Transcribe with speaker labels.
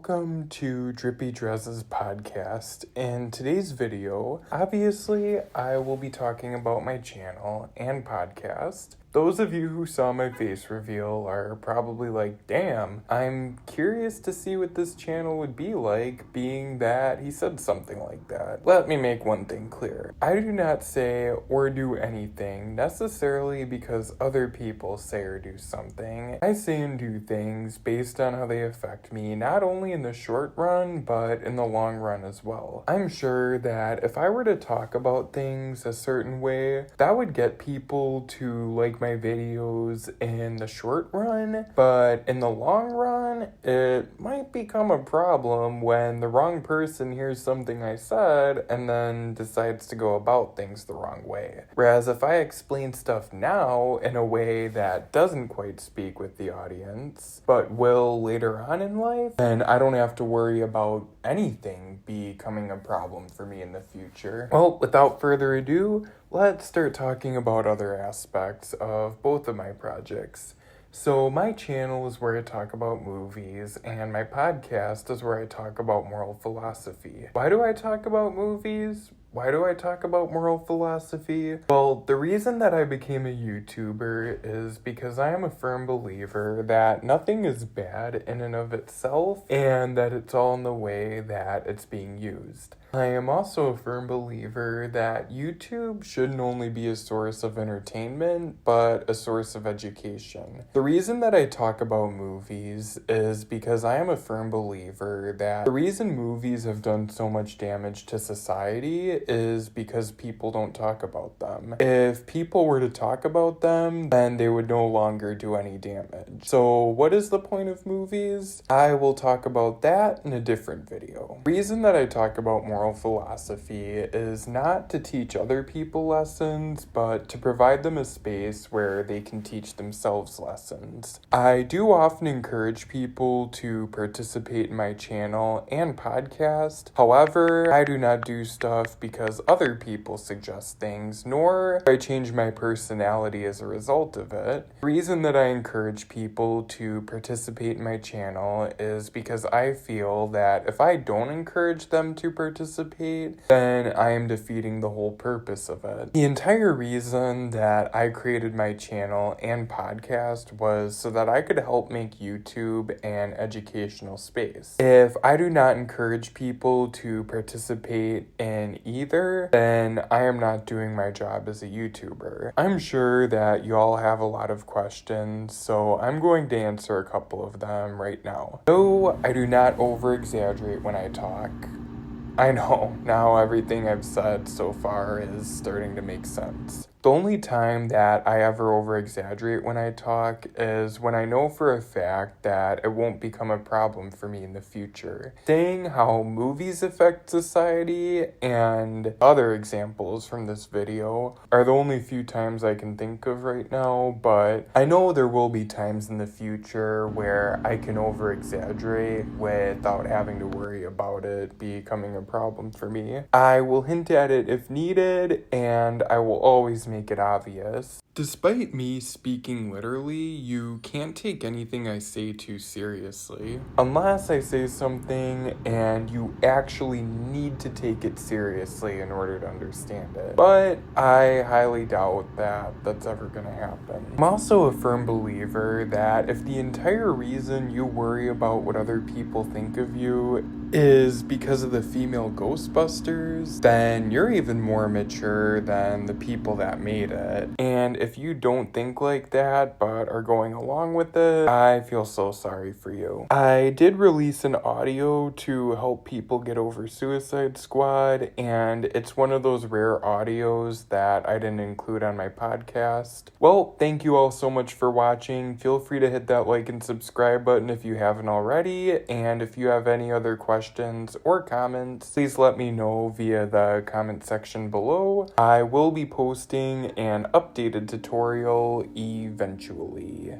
Speaker 1: welcome to Drippy Drez's podcast. In today's video, obviously, I will be talking about my channel and podcast. Those of you who saw my face reveal are probably like, damn, I'm curious to see what this channel would be like, being that he said something like that. Let me make one thing clear. I do not say or do anything necessarily because other people say or do something. I say and do things based on how they affect me, not only in the short run, but in the long run as well. I'm sure that if I were to talk about things a certain way, that would get people to like my videos in the short run, but in the long run, it might become a problem when the wrong person hears something I said and then decides to go about things the wrong way. Whereas if I explain stuff now in a way that doesn't quite speak with the audience, but will later on in life, then I don't have to worry about anything becoming a problem for me in the future. Well, without further ado, let's start talking about other aspects of both of my projects. So my channel is where I talk about movies, and my podcast is where I talk about moral philosophy. Why do I talk about movies? Why do I talk about moral philosophy? Well, the reason that I became a YouTuber is because I am a firm believer that nothing is bad in and of itself, and that it's all in the way that it's being used. I am also a firm believer that YouTube shouldn't only be a source of entertainment, but a source of education. The reason that I talk about movies is because I am a firm believer that the reason movies have done so much damage to society is because people don't talk about them. If people were to talk about them, then they would no longer do any damage. So what is the point of movies? I will talk about that in a different video. The reason that I talk about moral philosophy is not to teach other people lessons, but to provide them a space where they can teach themselves lessons. I do often encourage people to participate in my channel and podcast. However, I do not do stuff because other people suggest things, nor do I change my personality as a result of it. The reason that I encourage people to participate in my channel is because I feel that if I don't encourage them to participate, then I am defeating the whole purpose of it. The entire reason that I created my channel and podcast was so that I could help make YouTube an educational space. If I do not encourage people to participate in either, then I am not doing my job as a YouTuber. I'm sure that y'all have a lot of questions, so I'm going to answer a couple of them right now. No, I do not over-exaggerate when I talk. I know, now everything I've said so far is starting to make sense. The only time that I ever over-exaggerate when I talk is when I know for a fact that it won't become a problem for me in the future. Saying how movies affect society and other examples from this video are the only few times I can think of right now, but I know there will be times in the future where I can over-exaggerate without having to worry about it becoming a problem for me. I will hint at it if needed, and I will always make it obvious. Despite me speaking literally, you can't take anything I say too seriously. Unless I say something and you actually need to take it seriously in order to understand it. But I highly doubt that that's ever gonna happen. I'm also a firm believer that if the entire reason you worry about what other people think of you is because of the female Ghostbusters, then you're even more mature than the people that made it. And if you don't think like that but are going along with it, I feel so sorry for you. I did release an audio to help people get over Suicide Squad, and it's one of those rare audios that I didn't include on my podcast. Well, thank you all so much for watching. Feel free to hit that like and subscribe button if you haven't already, and if you have any other questions or comments, please let me know via the comment section below. I will be posting an updated tutorial eventually.